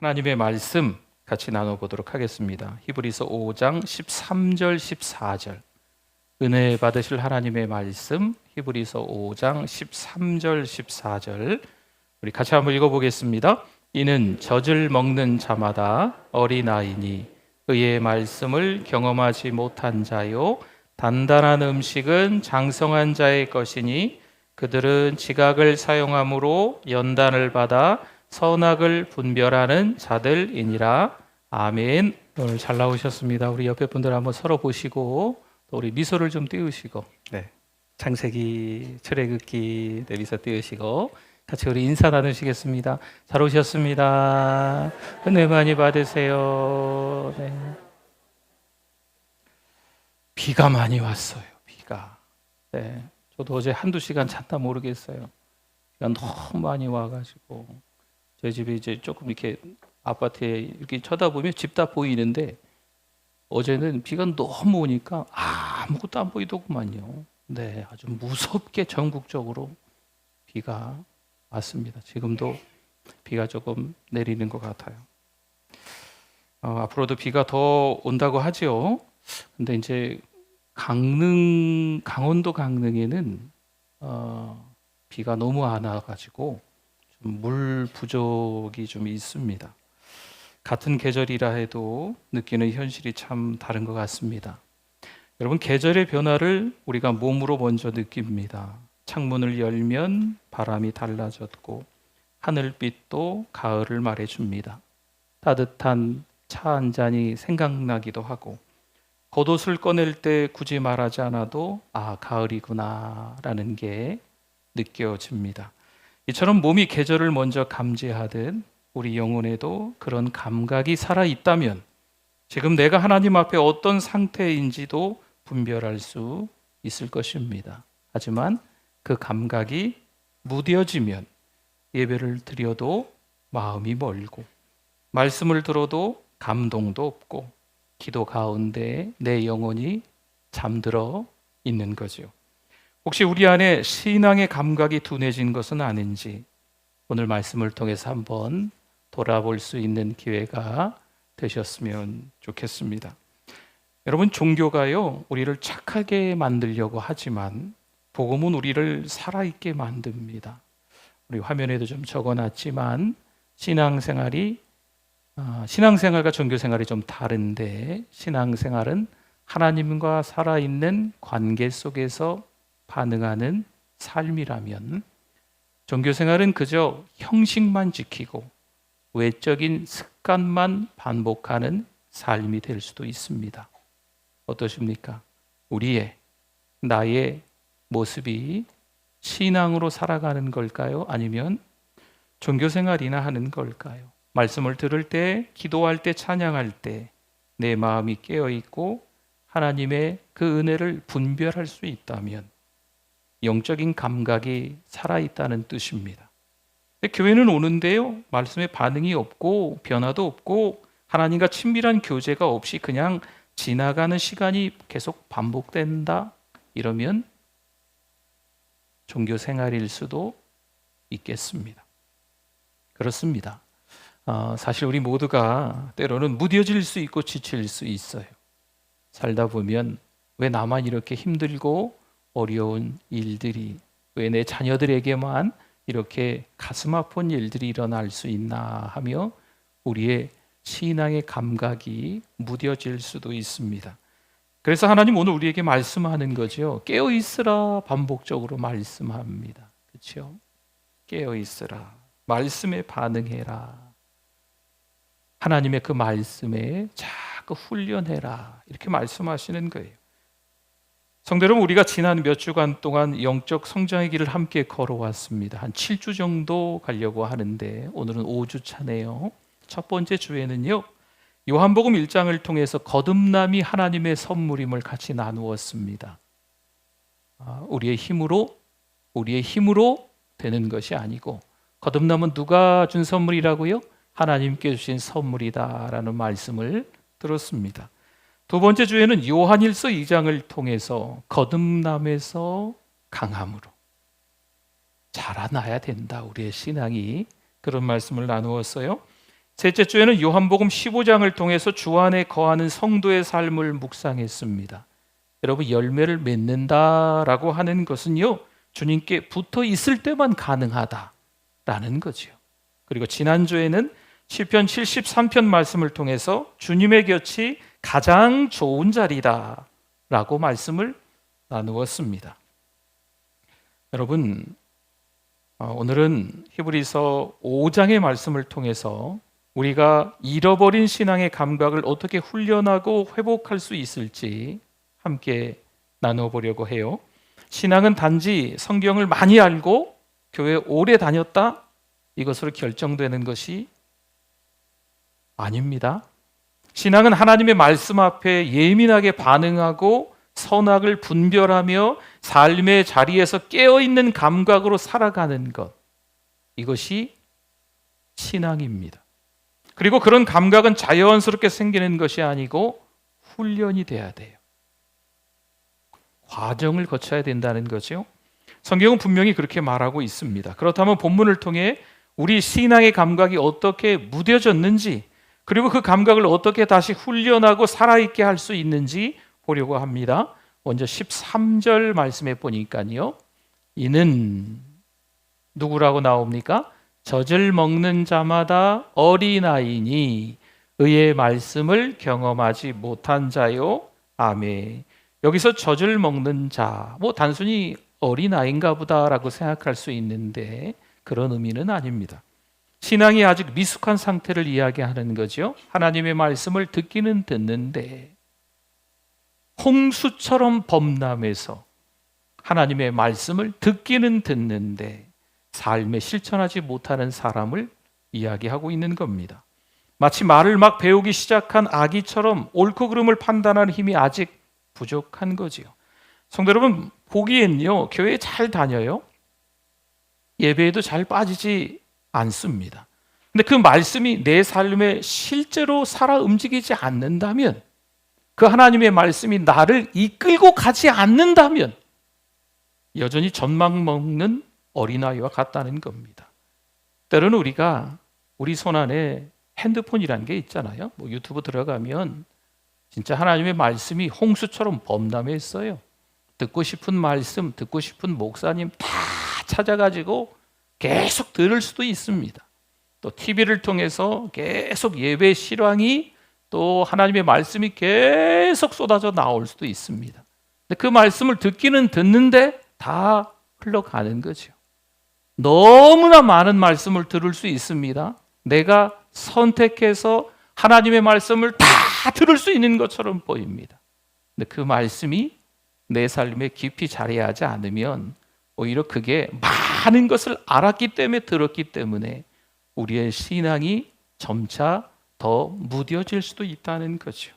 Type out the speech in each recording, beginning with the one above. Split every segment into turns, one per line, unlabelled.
하나님의 말씀 같이 나눠보도록 하겠습니다. 히브리서 5장 13절 14절 은혜 받으실 하나님의 말씀 히브리서 5장 13절 14절 우리 같이 한번 읽어보겠습니다. 이는 젖을 먹는 자마다 어린아이니 의의 말씀을 경험하지 못한 자요 단단한 음식은 장성한 자의 것이니 그들은 지각을 사용함으로 연단을 받아 선악을 분별하는 자들이니라. 아멘. 오늘 잘 나오셨습니다. 우리 옆에 분들 한번 서로 보시고 또 우리 미소를 좀 띄우시고 창세기, 출애굽기 미소 띄우시고 같이 우리 인사 나누시겠습니다. 잘 오셨습니다. 은혜 많이 받으세요. 네. 비가 많이 왔어요. 비가. 네. 저도 어제 한두 시간 잤다 모르겠어요. 비가 너무 많이 와가지고 저희 집이 이제 조금 이렇게 아파트에 이렇게 쳐다보면 집 다 보이는데 어제는 비가 너무 오니까 아무것도 안 보이더구만요. 네, 아주 무섭게 전국적으로 비가 왔습니다. 지금도 비가 조금 내리는 것 같아요. 앞으로도 비가 더 온다고 하죠. 근데 이제 강원도 강릉에는 비가 너무 안 와가지고 물 부족이 좀 있습니다. 같은 계절이라 해도 느끼는 현실이 참 다른 것 같습니다. 여러분, 계절의 변화를 우리가 몸으로 먼저 느낍니다. 창문을 열면 바람이 달라졌고 하늘빛도 가을을 말해줍니다. 따뜻한 차 한 잔이 생각나기도 하고 겉옷을 꺼낼 때 굳이 말하지 않아도 가을이구나 라는 게 느껴집니다. 이처럼 몸이 계절을 먼저 감지하듯 우리 영혼에도 그런 감각이 살아있다면 지금 내가 하나님 앞에 어떤 상태인지도 분별할 수 있을 것입니다. 하지만 그 감각이 무뎌지면 예배를 드려도 마음이 멀고 말씀을 들어도 감동도 없고 기도 가운데 내 영혼이 잠들어 있는 거죠. 혹시 우리 안에 신앙의 감각이 둔해진 것은 아닌지 오늘 말씀을 통해서 한번 돌아볼 수 있는 기회가 되셨으면 좋겠습니다. 여러분, 종교가요 우리를 착하게 만들려고 하지만 복음은 우리를 살아있게 만듭니다. 우리 화면에도 좀 적어놨지만 신앙생활과 종교생활이 좀 다른데 신앙생활은 하나님과 살아있는 관계 속에서 반응하는 삶이라면 종교생활은 그저 형식만 지키고 외적인 습관만 반복하는 삶이 될 수도 있습니다. 어떠십니까? 나의 모습이 신앙으로 살아가는 걸까요? 아니면 종교생활이나 하는 걸까요? 말씀을 들을 때, 기도할 때, 찬양할 때 내 마음이 깨어있고 하나님의 그 은혜를 분별할 수 있다면 영적인 감각이 살아있다는 뜻입니다. 교회는 오는데요 말씀에 반응이 없고 변화도 없고 하나님과 친밀한 교제가 없이 그냥 지나가는 시간이 계속 반복된다 이러면 종교 생활일 수도 있겠습니다. 그렇습니다. 사실 우리 모두가 때로는 무뎌질 수 있고 지칠 수 있어요. 살다 보면 왜 나만 이렇게 힘들고 어려운 일들이, 왜 내 자녀들에게만 이렇게 가슴 아픈 일들이 일어날 수 있나 하며 우리의 신앙의 감각이 무뎌질 수도 있습니다. 그래서 하나님 오늘 우리에게 말씀하는 거죠. 깨어 있으라 반복적으로 말씀합니다. 그렇죠? 깨어 있으라. 말씀에 반응해라. 하나님의 그 말씀에 자꾸 훈련해라. 이렇게 말씀하시는 거예요. 성도 여러분, 우리가 지난 몇 주간 동안 영적 성장의 길을 함께 걸어왔습니다. 한 7주 정도 가려고 하는데 오늘은 5주 차네요. 첫 번째 주에는요 요한복음 1장을 통해서 거듭남이 하나님의 선물임을 같이 나누었습니다. 우리의 힘으로 되는 것이 아니고 거듭남은 누가 준 선물이라고요? 하나님께 주신 선물이다라는 말씀을 들었습니다. 두 번째 주에는 요한일서 2장을 통해서 거듭남에서 강함으로 자라나야 된다. 우리의 신앙이 그런 말씀을 나누었어요. 셋째 주에는 요한복음 15장을 통해서 주 안에 거하는 성도의 삶을 묵상했습니다. 여러분, 열매를 맺는다라고 하는 것은요, 주님께 붙어 있을 때만 가능하다라는 거죠. 그리고 지난주에는 시편 73편 말씀을 통해서 주님의 곁이 가장 좋은 자리다라고 말씀을 나누었습니다. 여러분, 오늘은 히브리서 5장의 말씀을 통해서 우리가 잃어버린 신앙의 감각을 어떻게 훈련하고 회복할 수 있을지 함께 나눠보려고 해요. 신앙은 단지 성경을 많이 알고 교회 오래 다녔다, 이것으로 결정되는 것이 아닙니다. 신앙은 하나님의 말씀 앞에 예민하게 반응하고 선악을 분별하며 삶의 자리에서 깨어있는 감각으로 살아가는 것, 이것이 신앙입니다. 그리고 그런 감각은 자연스럽게 생기는 것이 아니고 훈련이 돼야 돼요. 과정을 거쳐야 된다는 거죠. 성경은 분명히 그렇게 말하고 있습니다. 그렇다면 본문을 통해 우리 신앙의 감각이 어떻게 무뎌졌는지, 그리고 그 감각을 어떻게 다시 훈련하고 살아있게 할 수 있는지 보려고 합니다. 먼저 13절 말씀에 보니까요, 이는 누구라고 나옵니까? 젖을 먹는 자마다 어린아이니 의의 말씀을 경험하지 못한 자요. 아멘. 여기서 젖을 먹는 자, 단순히 어린아이인가 보다라고 생각할 수 있는데 그런 의미는 아닙니다. 신앙이 아직 미숙한 상태를 이야기하는 거죠. 하나님의 말씀을 듣기는 듣는데 홍수처럼 범람해서 하나님의 말씀을 듣기는 듣는데 삶에 실천하지 못하는 사람을 이야기하고 있는 겁니다. 마치 말을 막 배우기 시작한 아기처럼 옳고 그름을 판단하는 힘이 아직 부족한 거지요. 성도 여러분, 보기엔요, 교회에 잘 다녀요. 예배에도 잘 빠지지 않습니다. 근데 그 말씀이 내 삶에 실제로 살아 움직이지 않는다면, 그 하나님의 말씀이 나를 이끌고 가지 않는다면 여전히 젖만 먹는 어린아이와 같다는 겁니다. 때로는 우리가 우리 손 안에 핸드폰이라는 게 있잖아요. 유튜브 들어가면 진짜 하나님의 말씀이 홍수처럼 범람해 있어요. 듣고 싶은 말씀, 듣고 싶은 목사님 다 찾아가지고 계속 들을 수도 있습니다. 또 TV를 통해서 계속 예배 실황이, 또 하나님의 말씀이 계속 쏟아져 나올 수도 있습니다. 근데 그 말씀을 듣기는 듣는데 다 흘러가는 거죠. 너무나 많은 말씀을 들을 수 있습니다. 내가 선택해서 하나님의 말씀을 다 들을 수 있는 것처럼 보입니다. 근데 그 말씀이 내 삶에 깊이 자리하지 않으면 오히려 그게 많은 것을 알았기 때문에, 들었기 때문에 우리의 신앙이 점차 더 무뎌질 수도 있다는 거죠.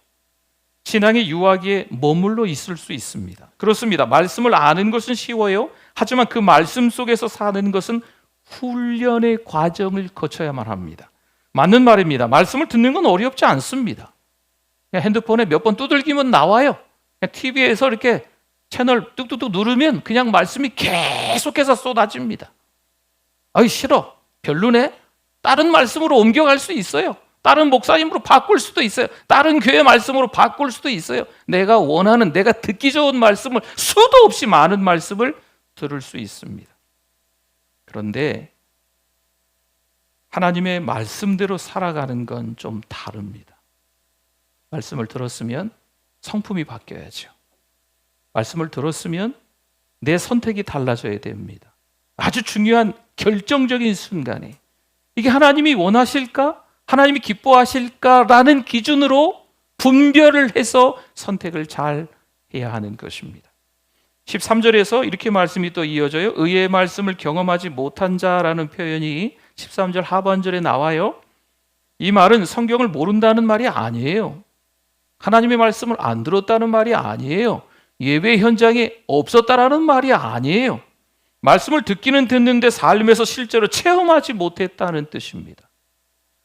신앙의 유아기에 머물러 있을 수 있습니다. 그렇습니다. 말씀을 아는 것은 쉬워요. 하지만 그 말씀 속에서 사는 것은 훈련의 과정을 거쳐야만 합니다. 맞는 말입니다. 말씀을 듣는 건 어렵지 않습니다. 그냥 핸드폰에 몇 번 두들기면 나와요. 그냥 TV에서 이렇게 채널 뚝뚝뚝 누르면 그냥 말씀이 계속해서 쏟아집니다. 아이, 싫어, 별로네, 다른 말씀으로 옮겨갈 수 있어요. 다른 목사님으로 바꿀 수도 있어요. 다른 교회 말씀으로 바꿀 수도 있어요. 내가 원하는, 내가 듣기 좋은 말씀을, 수도 없이 많은 말씀을 들을 수 있습니다. 그런데 하나님의 말씀대로 살아가는 건 좀 다릅니다. 말씀을 들었으면 성품이 바뀌어야죠. 말씀을 들었으면 내 선택이 달라져야 됩니다. 아주 중요한 결정적인 순간에 이게 하나님이 원하실까? 하나님이 기뻐하실까라는 기준으로 분별을 해서 선택을 잘 해야 하는 것입니다. 13절에서 이렇게 말씀이 또 이어져요. 의의 말씀을 경험하지 못한 자라는 표현이 13절 하반절에 나와요. 이 말은 성경을 모른다는 말이 아니에요. 하나님의 말씀을 안 들었다는 말이 아니에요. 예배 현장에 없었다라는 말이 아니에요. 말씀을 듣기는 듣는데 삶에서 실제로 체험하지 못했다는 뜻입니다.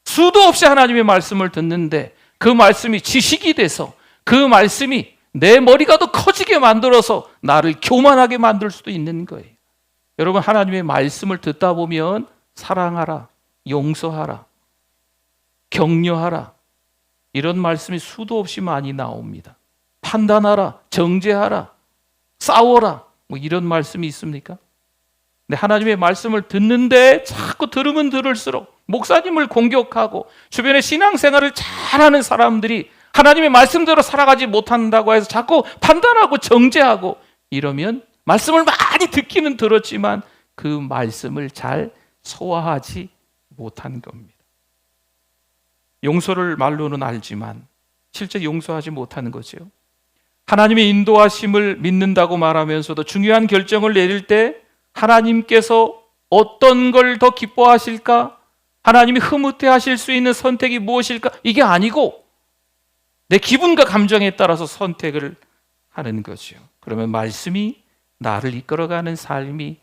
수도 없이 하나님의 말씀을 듣는데 그 말씀이 지식이 돼서, 그 말씀이 내 머리가 더 커지게 만들어서 나를 교만하게 만들 수도 있는 거예요. 여러분, 하나님의 말씀을 듣다 보면 사랑하라, 용서하라, 격려하라. 이런 말씀이 수도 없이 많이 나옵니다. 판단하라, 정죄하라, 싸워라. 뭐 이런 말씀이 있습니까? 근데 하나님의 말씀을 듣는데 자꾸 들으면 들을수록 목사님을 공격하고 주변에 신앙생활을 잘하는 사람들이 하나님의 말씀대로 살아가지 못한다고 해서 자꾸 판단하고 정죄하고 이러면 말씀을 많이 듣기는 들었지만 그 말씀을 잘 소화하지 못한 겁니다. 용서를 말로는 알지만 실제 용서하지 못하는 거죠. 하나님의 인도하심을 믿는다고 말하면서도 중요한 결정을 내릴 때 하나님께서 어떤 걸 더 기뻐하실까? 하나님이 흐뭇해 하실 수 있는 선택이 무엇일까? 이게 아니고 내 기분과 감정에 따라서 선택을 하는 거죠. 그러면 말씀이 나를 이끌어가는 삶이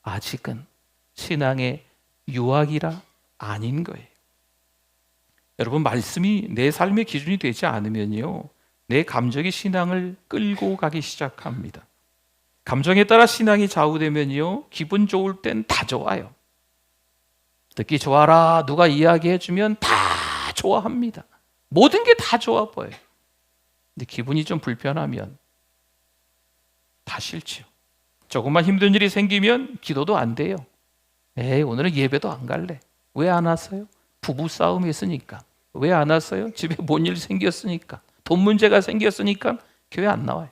아직은 신앙의 유학이라 아닌 거예요. 여러분, 말씀이 내 삶의 기준이 되지 않으면요, 내 감정이 신앙을 끌고 가기 시작합니다. 감정에 따라 신앙이 좌우되면요, 기분 좋을 땐 다 좋아요. 듣기 좋아라 누가 이야기해주면 다 좋아합니다. 모든 게 다 좋아 보여요. 근데 기분이 좀 불편하면 다 싫죠. 조금만 힘든 일이 생기면 기도도 안 돼요. 에이, 오늘은 예배도 안 갈래. 왜 안 왔어요? 부부 싸움이 있으니까. 왜 안 왔어요? 집에 뭔 일 생겼으니까. 돈 문제가 생겼으니까 교회 안 나와요.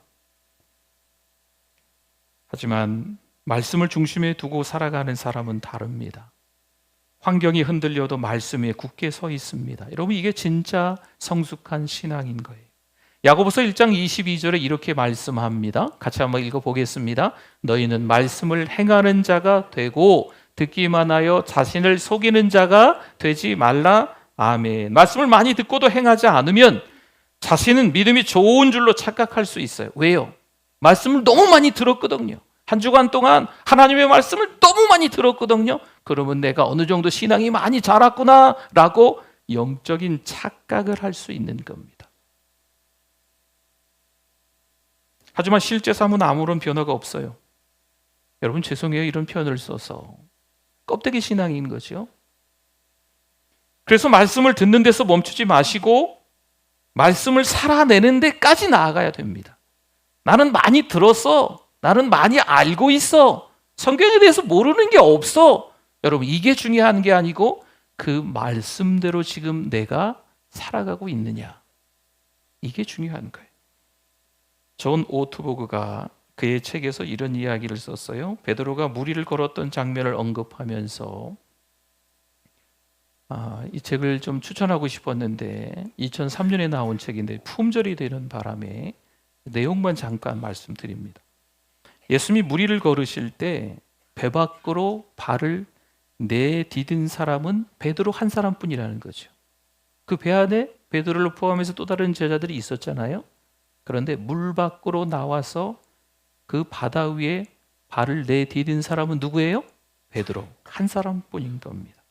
하지만 말씀을 중심에 두고 살아가는 사람은 다릅니다. 환경이 흔들려도 말씀 위에 굳게 서 있습니다. 여러분, 이게 진짜 성숙한 신앙인 거예요. 야고보서 1장 22절에 이렇게 말씀합니다. 같이 한번 읽어보겠습니다. 너희는 말씀을 행하는 자가 되고 듣기만 하여 자신을 속이는 자가 되지 말라. 아멘. 말씀을 많이 듣고도 행하지 않으면 자신은 믿음이 좋은 줄로 착각할 수 있어요. 왜요? 말씀을 너무 많이 들었거든요. 한 주간 동안 하나님의 말씀을 너무 많이 들었거든요. 그러면 내가 어느 정도 신앙이 많이 자랐구나 라고 영적인 착각을 할 수 있는 겁니다. 하지만 실제 삶은 아무런 변화가 없어요. 여러분, 죄송해요, 이런 표현을 써서. 껍데기 신앙인 거죠. 그래서 말씀을 듣는 데서 멈추지 마시고 말씀을 살아내는 데까지 나아가야 됩니다. 나는 많이 들었어. 나는 많이 알고 있어. 성경에 대해서 모르는 게 없어. 여러분, 이게 중요한 게 아니고 그 말씀대로 지금 내가 살아가고 있느냐. 이게 중요한 거예요. 존 오트보그가 그의 책에서 이런 이야기를 썼어요. 베드로가 무리를 걸었던 장면을 언급하면서 이 책을 좀 추천하고 싶었는데 2003년에 나온 책인데 품절이 되는 바람에 내용만 잠깐 말씀드립니다. 예수님이 무리를 걸으실 때 배 밖으로 발을 내디딘 사람은 베드로 한 사람뿐이라는 거죠. 그 배 안에 베드로를 포함해서 또 다른 제자들이 있었잖아요. 그런데 물 밖으로 나와서 그 바다 위에 발을 내디딘 사람은 누구예요? 베드로 한 사람뿐인 겁니다.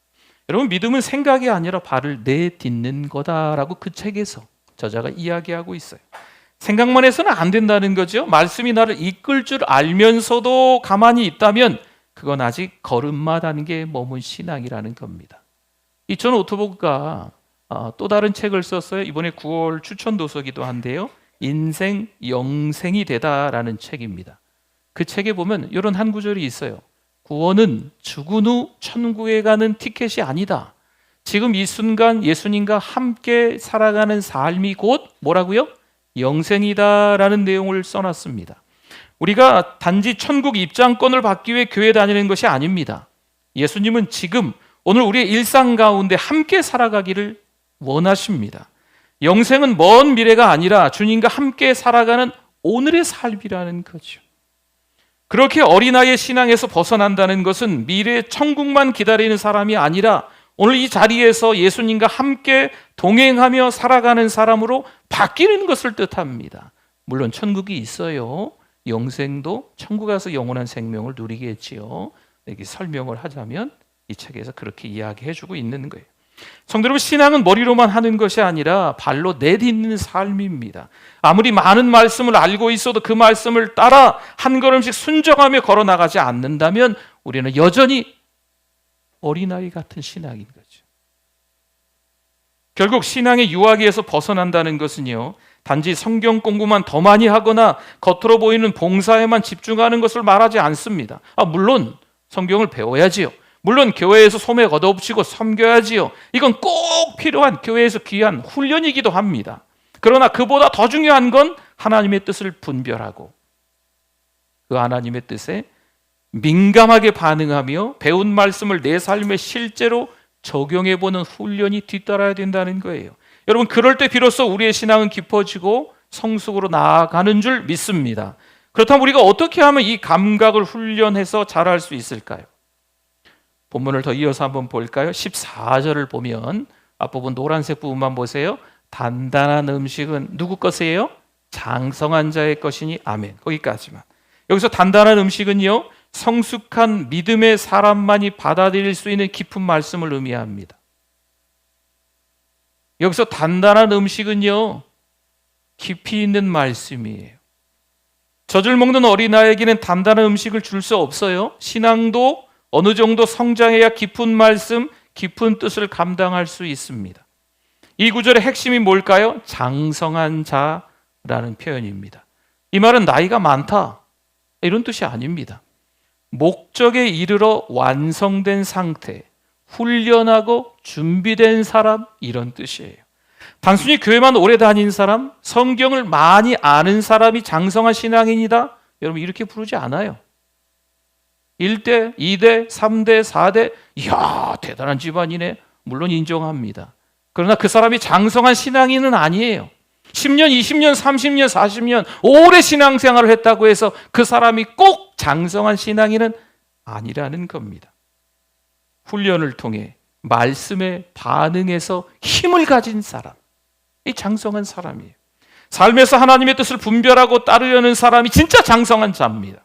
여러분, 믿음은 생각이 아니라 발을 내딛는 거다라고 그 책에서 저자가 이야기하고 있어요. 생각만 해서는 안 된다는 거죠. 말씀이 나를 이끌 줄 알면서도 가만히 있다면 그건 아직 걸음마 단계에 머문 신앙이라는 겁니다. 이 존 오토보그가 또 다른 책을 썼어요. 이번에 9월 추천 도서기도 한데요. 인생 영생이 되다라는 책입니다. 그 책에 보면 이런 한 구절이 있어요. 구원은 죽은 후 천국에 가는 티켓이 아니다. 지금 이 순간 예수님과 함께 살아가는 삶이 곧 뭐라고요? 영생이다라는 내용을 써놨습니다. 우리가 단지 천국 입장권을 받기 위해 교회 다니는 것이 아닙니다. 예수님은 지금 오늘 우리의 일상 가운데 함께 살아가기를 원하십니다. 영생은 먼 미래가 아니라 주님과 함께 살아가는 오늘의 삶이라는 거죠. 그렇게 어린아이의 신앙에서 벗어난다는 것은 미래의 천국만 기다리는 사람이 아니라 오늘 이 자리에서 예수님과 함께 동행하며 살아가는 사람으로 바뀌는 것을 뜻합니다. 물론 천국이 있어요. 영생도 천국 가서 영원한 생명을 누리겠지요. 이렇게 설명을 하자면 이 책에서 그렇게 이야기해주고 있는 거예요. 성도 여러분, 신앙은 머리로만 하는 것이 아니라 발로 내딛는 삶입니다. 아무리 많은 말씀을 알고 있어도 그 말씀을 따라 한 걸음씩 순종하며 걸어나가지 않는다면 우리는 여전히 어린아이 같은 신앙인 거죠. 결국 신앙의 유아기에서 벗어난다는 것은요, 단지 성경 공부만 더 많이 하거나 겉으로 보이는 봉사에만 집중하는 것을 말하지 않습니다. 물론 성경을 배워야지요. 물론 교회에서 소매 걷어붙이고 섬겨야지요. 이건 꼭 필요한 교회에서 귀한 훈련이기도 합니다. 그러나 그보다 더 중요한 건 하나님의 뜻을 분별하고 그 하나님의 뜻에 민감하게 반응하며 배운 말씀을 내 삶에 실제로 적용해보는 훈련이 뒤따라야 된다는 거예요. 여러분, 그럴 때 비로소 우리의 신앙은 깊어지고 성숙으로 나아가는 줄 믿습니다. 그렇다면 우리가 어떻게 하면 이 감각을 훈련해서 잘할 수 있을까요? 본문을 더 이어서 한번 볼까요? 14절을 보면 앞부분 노란색 부분만 보세요. 단단한 음식은 누구 것이에요? 장성한 자의 것이니 아멘. 거기까지만. 여기서 단단한 음식은요, 성숙한 믿음의 사람만이 받아들일 수 있는 깊은 말씀을 의미합니다. 여기서 단단한 음식은요, 깊이 있는 말씀이에요. 젖을 먹는 어린아이에게는 단단한 음식을 줄 수 없어요. 신앙도 어느 정도 성장해야 깊은 말씀, 깊은 뜻을 감당할 수 있습니다. 이 구절의 핵심이 뭘까요? 장성한 자라는 표현입니다. 이 말은 나이가 많다, 이런 뜻이 아닙니다. 목적에 이르러 완성된 상태, 훈련하고 준비된 사람, 이런 뜻이에요. 단순히 교회만 오래 다닌 사람, 성경을 많이 아는 사람이 장성한 신앙인이다, 여러분 이렇게 부르지 않아요. 1대, 2대, 3대, 4대, 이야 대단한 집안이네, 물론 인정합니다. 그러나 그 사람이 장성한 신앙인은 아니에요. 10년, 20년, 30년, 40년 오래 신앙생활을 했다고 해서 그 사람이 꼭 장성한 신앙인은 아니라는 겁니다. 훈련을 통해 말씀에 반응해서 힘을 가진 사람, 이 장성한 사람이에요. 삶에서 하나님의 뜻을 분별하고 따르려는 사람이 진짜 장성한 자입니다.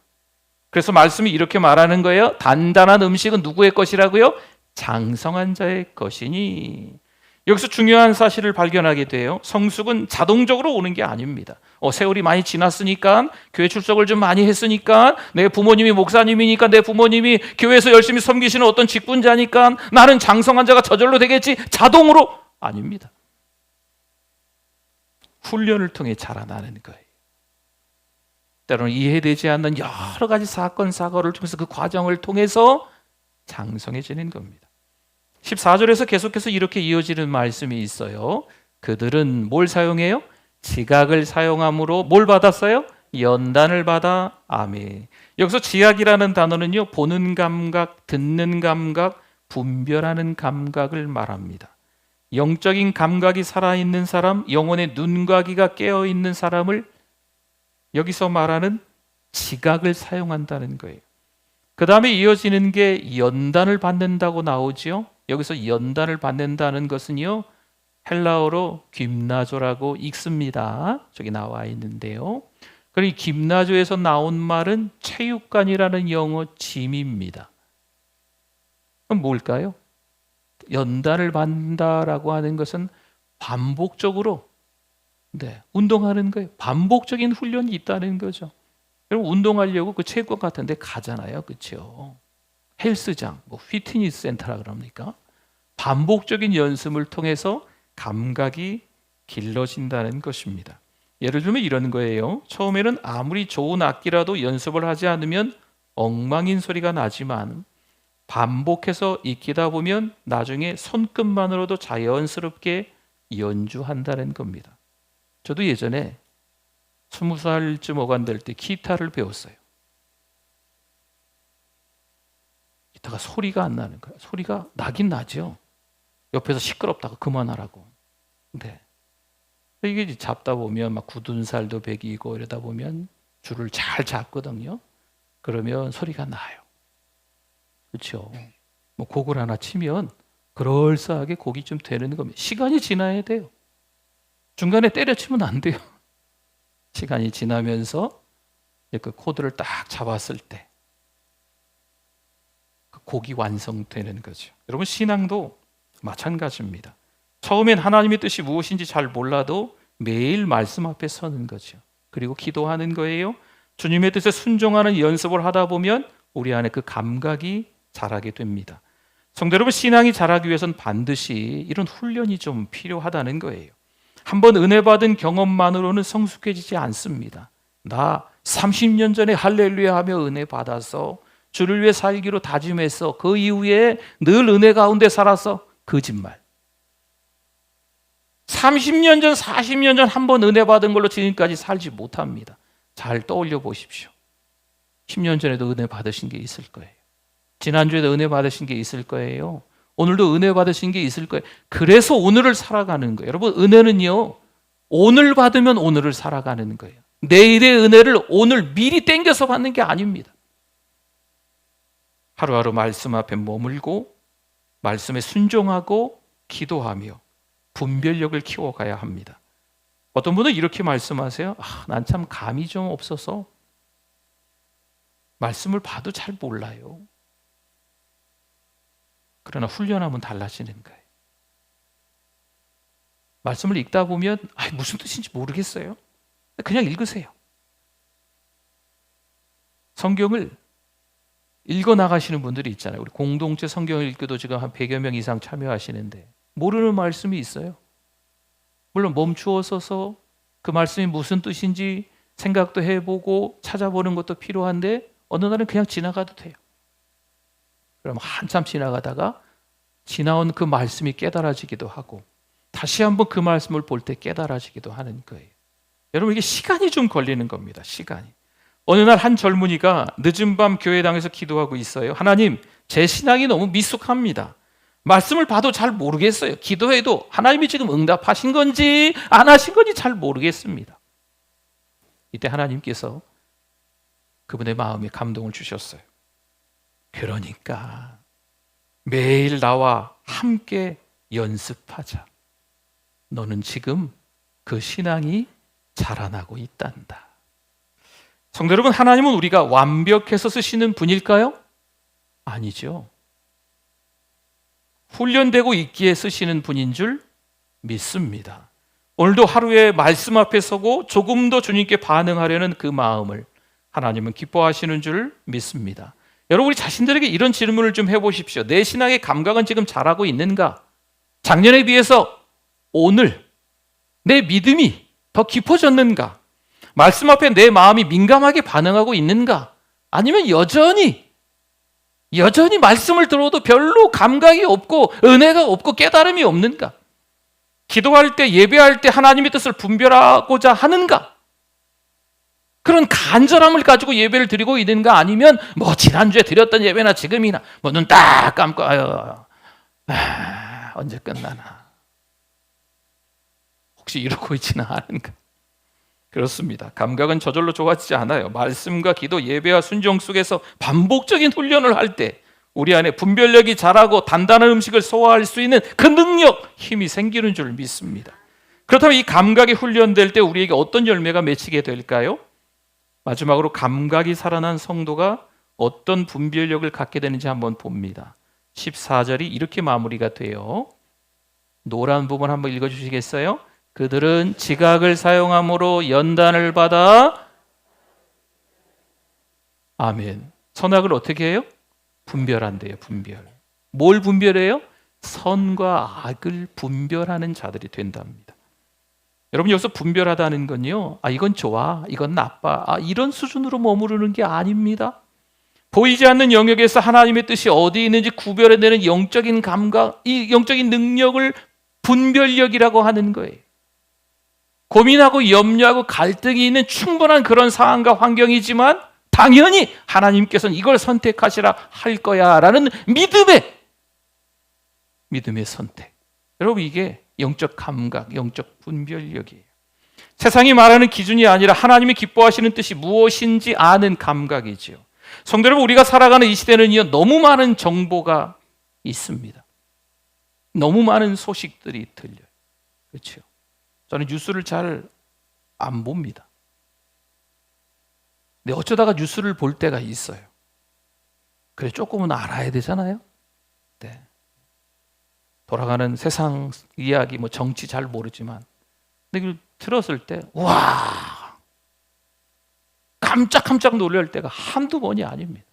그래서 말씀이 이렇게 말하는 거예요. 단단한 음식은 누구의 것이라고요? 장성한 자의 것이니. 여기서 중요한 사실을 발견하게 돼요. 성숙은 자동적으로 오는 게 아닙니다. 세월이 많이 지났으니까, 교회 출석을 좀 많이 했으니까, 내 부모님이 목사님이니까, 내 부모님이 교회에서 열심히 섬기시는 어떤 직분자니까 나는 장성한 자가 저절로 되겠지, 자동으로 아닙니다. 훈련을 통해 자라나는 거예요. 때로는 이해되지 않는 여러 가지 사건 사고를 통해서 그 과정을 통해서 장성해지는 겁니다. 14절에서 계속해서 이렇게 이어지는 말씀이 있어요. 그들은 뭘 사용해요? 지각을 사용함으로 뭘 받았어요? 연단을 받아. 아멘. 여기서 지각이라는 단어는요, 보는 감각, 듣는 감각, 분별하는 감각을 말합니다. 영적인 감각이 살아있는 사람, 영혼의 눈과귀가 깨어있는 사람을 여기서 말하는 지각을 사용한다는 거예요. 그 다음에 이어지는 게 연단을 받는다고 나오죠. 여기서 연단을 받는다는 것은요, 헬라어로 김나조라고 읽습니다. 저기 나와 있는데요. 그리고 김나조에서 나온 말은 체육관이라는 영어 짐입니다. 그럼 뭘까요? 연단을 받는다라고 하는 것은 반복적으로 운동하는 거예요. 반복적인 훈련이 있다는 거죠. 그럼 운동하려고 그 체육관 같은 데 가잖아요. 그렇죠? 헬스장, 피트니스 센터라 그럽니까? 반복적인 연습을 통해서 감각이 길러진다는 것입니다. 예를 들면 이런 거예요. 처음에는 아무리 좋은 악기라도 연습을 하지 않으면 엉망인 소리가 나지만 반복해서 익히다 보면 나중에 손끝만으로도 자연스럽게 연주한다는 겁니다. 저도 예전에 20살쯤 오간될 때 기타를 배웠어요. 기타가 소리가 안 나는 거예요. 소리가 나긴 나죠. 옆에서 시끄럽다고 그만하라고. 근데 이게 잡다 보면 막 굳은 살도 배기고 이러다 보면 줄을 잘 잡거든요. 그러면 소리가 나요. 그렇죠? 곡을 하나 치면 그럴싸하게 곡이 좀 되는 겁니다. 시간이 지나야 돼요. 중간에 때려치면 안 돼요. 시간이 지나면서 그 코드를 딱 잡았을 때 그 곡이 완성되는 거죠. 여러분, 신앙도 마찬가지입니다. 처음엔 하나님의 뜻이 무엇인지 잘 몰라도 매일 말씀 앞에 서는 거죠. 그리고 기도하는 거예요. 주님의 뜻에 순종하는 연습을 하다 보면 우리 안에 그 감각이 자라게 됩니다. 성도 여러분, 신앙이 자라기 위해서는 반드시 이런 훈련이 좀 필요하다는 거예요. 한번 은혜 받은 경험만으로는 성숙해지지 않습니다. 나 30년 전에 할렐루야 하며 은혜 받아서 주를 위해 살기로 다짐해서 그 이후에 늘 은혜 가운데 살아서 거짓말. 30년 전, 40년 전 한 번 은혜 받은 걸로 지금까지 살지 못합니다. 잘 떠올려 보십시오. 10년 전에도 은혜 받으신 게 있을 거예요. 지난주에도 은혜 받으신 게 있을 거예요. 오늘도 은혜 받으신 게 있을 거예요. 그래서 오늘을 살아가는 거예요. 여러분, 은혜는요, 오늘 받으면 오늘을 살아가는 거예요. 내일의 은혜를 오늘 미리 땡겨서 받는 게 아닙니다. 하루하루 말씀 앞에 머물고 말씀에 순종하고 기도하며 분별력을 키워가야 합니다. 어떤 분은 이렇게 말씀하세요. 난 참 감이 좀 없어서 말씀을 봐도 잘 몰라요. 그러나 훈련하면 달라지는 거예요. 말씀을 읽다 보면 무슨 뜻인지 모르겠어요. 그냥 읽으세요. 성경을 읽어 나가시는 분들이 있잖아요. 우리 공동체 성경을 읽기도 지금 한 100여 명 이상 참여하시는데 모르는 말씀이 있어요. 물론 멈추어 서서 그 말씀이 무슨 뜻인지 생각도 해보고 찾아보는 것도 필요한데 어느 날은 그냥 지나가도 돼요. 그럼 한참 지나가다가 지나온 그 말씀이 깨달아지기도 하고 다시 한번 그 말씀을 볼 때 깨달아지기도 하는 거예요. 여러분, 이게 시간이 좀 걸리는 겁니다. 시간이. 어느 날 한 젊은이가 늦은 밤 교회당에서 기도하고 있어요. 하나님, 제 신앙이 너무 미숙합니다. 말씀을 봐도 잘 모르겠어요. 기도해도 하나님이 지금 응답하신 건지 안 하신 건지 잘 모르겠습니다. 이때 하나님께서 그분의 마음에 감동을 주셨어요. 그러니까 매일 나와 함께 연습하자. 너는 지금 그 신앙이 자라나고 있단다. 성도 여러분, 하나님은 우리가 완벽해서 쓰시는 분일까요? 아니죠. 훈련되고 있기에 쓰시는 분인 줄 믿습니다. 오늘도 하루에 말씀 앞에 서고 조금 더 주님께 반응하려는 그 마음을 하나님은 기뻐하시는 줄 믿습니다. 여러분, 우리 자신들에게 이런 질문을 좀 해보십시오. 내 신앙의 감각은 지금 자라고 있는가? 작년에 비해서 오늘 내 믿음이 더 깊어졌는가? 말씀 앞에 내 마음이 민감하게 반응하고 있는가? 아니면 여전히 말씀을 들어도 별로 감각이 없고 은혜가 없고 깨달음이 없는가? 기도할 때, 예배할 때 하나님의 뜻을 분별하고자 하는가? 그런 간절함을 가지고 예배를 드리고 있는가? 아니면 지난주에 드렸던 예배나 지금이나 눈 딱 감고 언제 끝나나? 혹시 이러고 있지는 않은가? 그렇습니다. 감각은 저절로 좋아지지 않아요. 말씀과 기도, 예배와 순종 속에서 반복적인 훈련을 할 때 우리 안에 분별력이 자라고 단단한 음식을 소화할 수 있는 그 능력, 힘이 생기는 줄 믿습니다. 그렇다면 이 감각이 훈련될 때 우리에게 어떤 열매가 맺히게 될까요? 마지막으로 감각이 살아난 성도가 어떤 분별력을 갖게 되는지 한번 봅니다. 14절이 이렇게 마무리가 돼요. 노란 부분 한번 읽어주시겠어요? 그들은 지각을 사용함으로 연단을 받아 아멘. 선악을 어떻게 해요? 분별한대요. 분별. 뭘 분별해요? 선과 악을 분별하는 자들이 된답니다. 여러분, 여기서 분별하다는 건요, 이건 좋아, 이건 나빠, 이런 수준으로 머무르는 게 아닙니다. 보이지 않는 영역에서 하나님의 뜻이 어디 있는지 구별해내는 영적인 감각, 이 영적인 능력을 분별력이라고 하는 거예요. 고민하고 염려하고 갈등이 있는 충분한 그런 상황과 환경이지만 당연히 하나님께서는 이걸 선택하시라 할 거야 라는 믿음의 선택. 여러분, 이게 영적 감각, 영적 분별력이에요. 세상이 말하는 기준이 아니라 하나님이 기뻐하시는 뜻이 무엇인지 아는 감각이지요. 성도 여러분, 우리가 살아가는 이 시대는요, 너무 많은 정보가 있습니다. 너무 많은 소식들이 들려요. 그렇죠? 저는 뉴스를 잘 안 봅니다. 근데 어쩌다가 뉴스를 볼 때가 있어요. 그래, 조금은 알아야 되잖아요. 네. 돌아가는 세상 이야기, 정치 잘 모르지만, 근데 이걸 들었을 때, 와, 깜짝깜짝 놀랄 때가 한두 번이 아닙니다.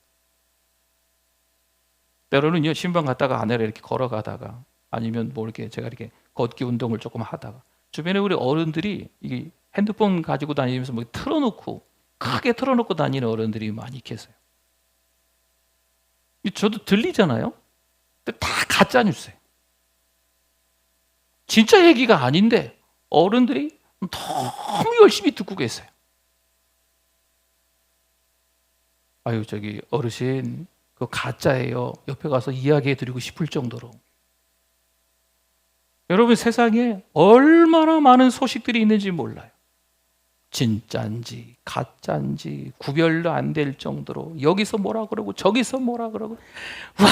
때로는요, 신방 갔다가 아내랑 이렇게 걸어가다가 아니면 뭐 이렇게 제가 이렇게 걷기 운동을 조금 하다가 주변에 우리 어른들이 이 핸드폰 가지고 다니면서 뭐 틀어놓고 크게 틀어놓고 다니는 어른들이 많이 계세요. 저도 들리잖아요. 근데 다 가짜 뉴스예요. 진짜 얘기가 아닌데 어른들이 너무 열심히 듣고 계세요. 아유, 저기 어르신 그거 가짜예요. 옆에 가서 이야기해 드리고 싶을 정도로. 여러분, 세상에 얼마나 많은 소식들이 있는지 몰라요. 진짜인지 가짜인지 구별도 안 될 정도로 여기서 뭐라 그러고 저기서 뭐라 그러고, 와,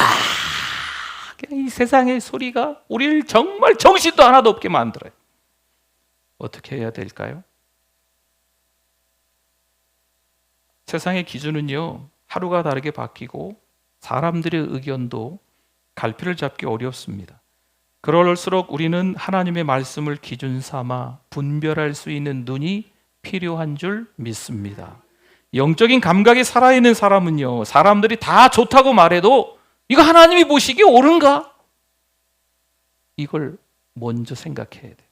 그냥 이 세상의 소리가 우리를 정말 정신도 하나도 없게 만들어요. 어떻게 해야 될까요? 세상의 기준은요, 하루가 다르게 바뀌고 사람들의 의견도 갈피를 잡기 어렵습니다. 그럴수록 우리는 하나님의 말씀을 기준 삼아 분별할 수 있는 눈이 필요한 줄 믿습니다. 영적인 감각이 살아있는 사람은요, 사람들이 다 좋다고 말해도 이거 하나님이 보시기에 옳은가? 이걸 먼저 생각해야 돼.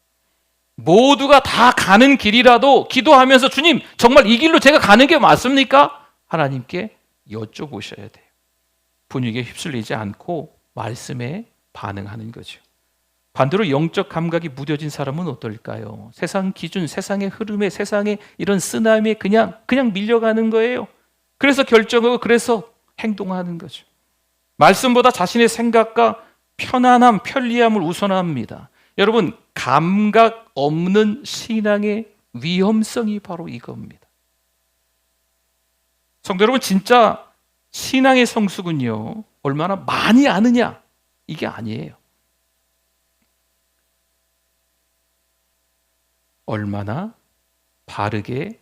모두가 다 가는 길이라도 기도하면서 주님, 정말 이 길로 제가 가는 게 맞습니까? 하나님께 여쭤보셔야 돼요. 분위기에 휩쓸리지 않고 말씀에 반응하는 거죠. 반대로 영적 감각이 무뎌진 사람은 어떨까요? 세상 기준, 세상의 흐름에, 세상의 이런 쓰나미에 그냥 밀려가는 거예요. 그래서 결정하고 그래서 행동하는 거죠. 말씀보다 자신의 생각과 편안함, 편리함을 우선합니다. 여러분, 감각 없는 신앙의 위험성이 바로 이겁니다. 성도 여러분, 진짜 신앙의 성숙은요, 얼마나 많이 아느냐, 이게 아니에요. 얼마나 바르게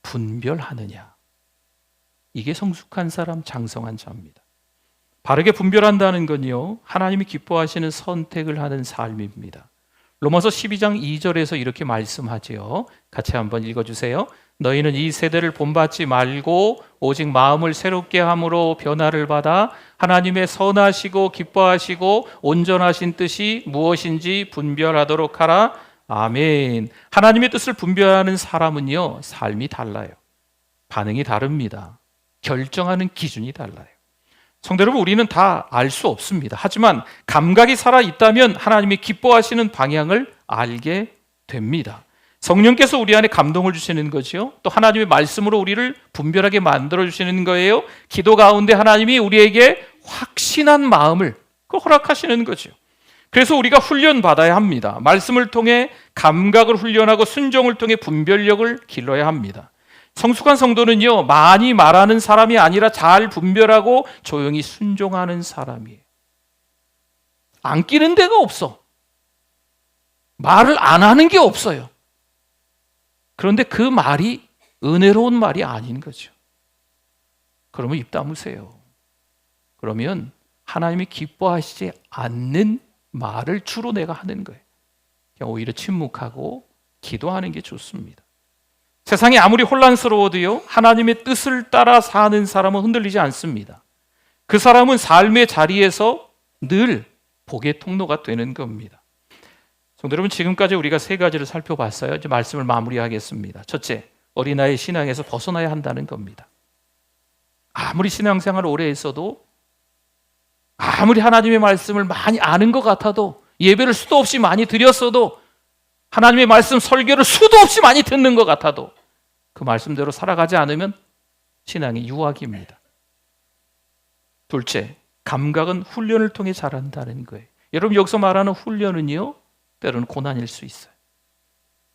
분별하느냐, 이게 성숙한 사람, 장성한 자입니다. 바르게 분별한다는 건요, 하나님이 기뻐하시는 선택을 하는 삶입니다. 로마서 12장 2절에서 이렇게 말씀하지요. 같이 한번 읽어주세요. 너희는 이 세대를 본받지 말고 오직 마음을 새롭게 함으로 변화를 받아 하나님의 선하시고 기뻐하시고 온전하신 뜻이 무엇인지 분별하도록 하라. 아멘. 하나님의 뜻을 분별하는 사람은요, 삶이 달라요. 반응이 다릅니다. 결정하는 기준이 달라요. 성도 여러분, 우리는 다 알 수 없습니다. 하지만 감각이 살아있다면 하나님이 기뻐하시는 방향을 알게 됩니다. 성령께서 우리 안에 감동을 주시는 거죠. 또 하나님의 말씀으로 우리를 분별하게 만들어주시는 거예요. 기도 가운데 하나님이 우리에게 확신한 마음을 허락하시는 거죠. 그래서 우리가 훈련받아야 합니다. 말씀을 통해 감각을 훈련하고 순종을 통해 분별력을 길러야 합니다. 성숙한 성도는요, 많이 말하는 사람이 아니라 잘 분별하고 조용히 순종하는 사람이에요. 안 끼는 데가 없어. 말을 안 하는 게 없어요. 그런데 그 말이 은혜로운 말이 아닌 거죠. 그러면 입 다무세요. 그러면 하나님이 기뻐하시지 않는 말을 주로 내가 하는 거예요. 그냥 오히려 침묵하고 기도하는 게 좋습니다. 세상이 아무리 혼란스러워도요, 하나님의 뜻을 따라 사는 사람은 흔들리지 않습니다. 그 사람은 삶의 자리에서 늘 복의 통로가 되는 겁니다. 성도 여러분, 지금까지 우리가 세 가지를 살펴봤어요. 이제 말씀을 마무리하겠습니다. 첫째, 어린아이 신앙에서 벗어나야 한다는 겁니다. 아무리 신앙생활을 오래 했어도, 아무리 하나님의 말씀을 많이 아는 것 같아도, 예배를 수도 없이 많이 드렸어도, 하나님의 말씀 설교를 수도 없이 많이 듣는 것 같아도 그 말씀대로 살아가지 않으면 신앙이 유학입니다. 둘째, 감각은 훈련을 통해 자란다는 거예요. 여러분, 여기서 말하는 훈련은요, 때로는 고난일 수 있어요.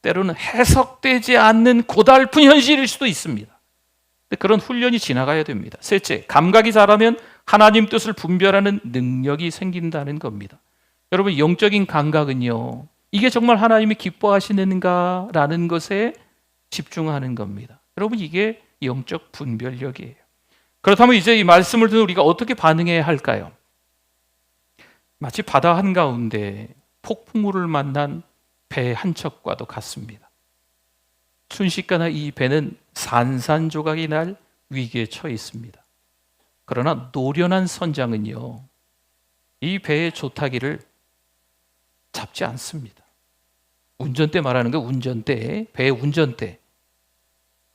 때로는 해석되지 않는 고달픈 현실일 수도 있습니다. 근데 그런 훈련이 지나가야 됩니다. 셋째, 감각이 자라면 하나님 뜻을 분별하는 능력이 생긴다는 겁니다. 여러분, 영적인 감각은요, 이게 정말 하나님이 기뻐하시는가라는 것에 집중하는 겁니다. 여러분, 이게 영적 분별력이에요. 그렇다면 이제 이 말씀을 듣는 우리가 어떻게 반응해야 할까요? 마치 바다 한가운데 폭풍우를 만난 배 한 척과도 같습니다. 순식간에 이 배는 산산조각이 날 위기에 처해 있습니다. 그러나 노련한 선장은요, 이 배의 조타기를 잡지 않습니다. 운전대 말하는 거, 운전대, 배의 운전대.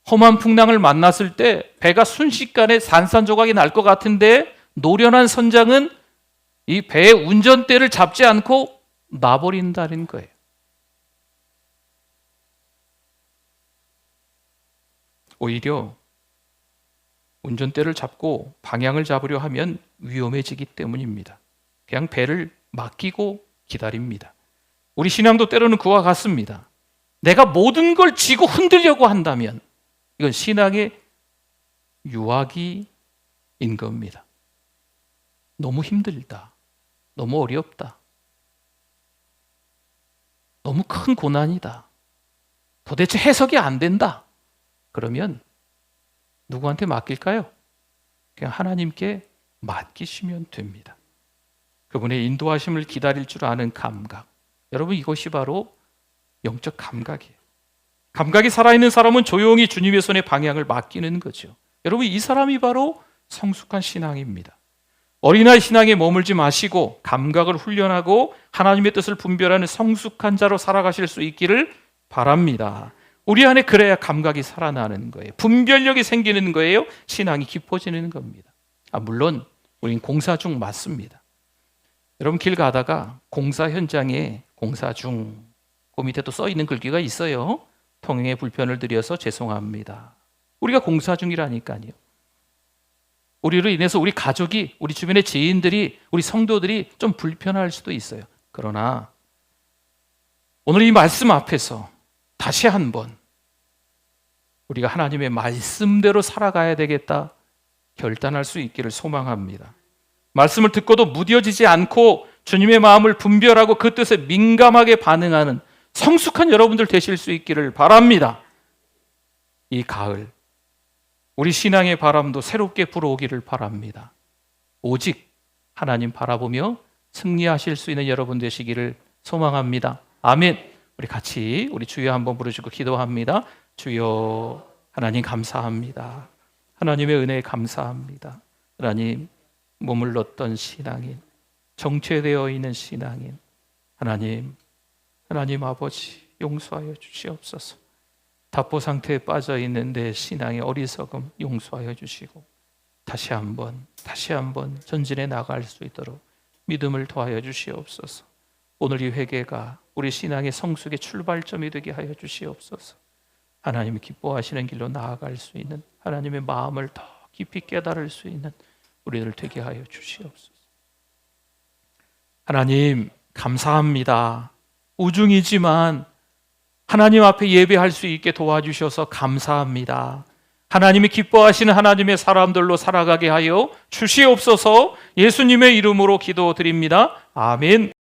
험한 풍랑을 만났을 때 배가 순식간에 산산조각이 날 것 같은데 노련한 선장은 이 배의 운전대를 잡지 않고 놔버린다는 거예요. 오히려 운전대를 잡고 방향을 잡으려 하면 위험해지기 때문입니다. 그냥 배를 맡기고 기다립니다. 우리 신앙도 때로는 그와 같습니다. 내가 모든 걸 쥐고 흔들려고 한다면 이건 신앙의 유아기인 겁니다. 너무 힘들다. 너무 어렵다. 너무 큰 고난이다. 도대체 해석이 안 된다. 그러면 누구한테 맡길까요? 그냥 하나님께 맡기시면 됩니다. 그분의 인도하심을 기다릴 줄 아는 감각. 여러분, 이것이 바로 영적 감각이에요. 감각이 살아있는 사람은 조용히 주님의 손에 방향을 맡기는 거죠. 여러분, 이 사람이 바로 성숙한 신앙입니다. 어린아이 신앙에 머물지 마시고 감각을 훈련하고 하나님의 뜻을 분별하는 성숙한 자로 살아가실 수 있기를 바랍니다. 우리 안에 그래야 감각이 살아나는 거예요. 분별력이 생기는 거예요. 신앙이 깊어지는 겁니다. 물론 우린 공사 중 맞습니다. 여러분, 길 가다가 공사 현장에 공사 중 그 밑에 또 써 있는 글귀가 있어요. 통행에 불편을 드려서 죄송합니다. 우리가 공사 중이라니까요. 우리로 인해서 우리 가족이, 우리 주변의 지인들이, 우리 성도들이 좀 불편할 수도 있어요. 그러나 오늘 이 말씀 앞에서 다시 한번 우리가 하나님의 말씀대로 살아가야 되겠다 결단할 수 있기를 소망합니다. 말씀을 듣고도 무뎌지지 않고 주님의 마음을 분별하고 그 뜻에 민감하게 반응하는 성숙한 여러분들 되실 수 있기를 바랍니다. 이 가을 우리 신앙의 바람도 새롭게 불어오기를 바랍니다. 오직 하나님 바라보며 승리하실 수 있는 여러분 되시기를 소망합니다. 아멘. 우리 같이 우리 주여 한번 부르시고 기도합니다. 주여, 하나님 감사합니다. 하나님의 은혜에 감사합니다. 하나님, 머물렀던 신앙인, 정체되어 있는 신앙인, 하나님 아버지 용서하여 주시옵소서. 답보 상태에 빠져 있는 내 신앙의 어리석음 용서하여 주시고 다시 한번 전진해 나갈 수 있도록 믿음을 더하여 주시옵소서. 오늘 이 회개가 우리 신앙의 성숙의 출발점이 되게 하여 주시옵소서. 하나님이 기뻐하시는 길로 나아갈 수 있는, 하나님의 마음을 더 깊이 깨달을 수 있는 우리들 되게 하여 주시옵소서. 하나님 감사합니다. 우중이지만 하나님 앞에 예배할 수 있게 도와주셔서 감사합니다. 하나님이 기뻐하시는 하나님의 사람들로 살아가게 하여 주시옵소서. 예수님의 이름으로 기도드립니다. 아멘.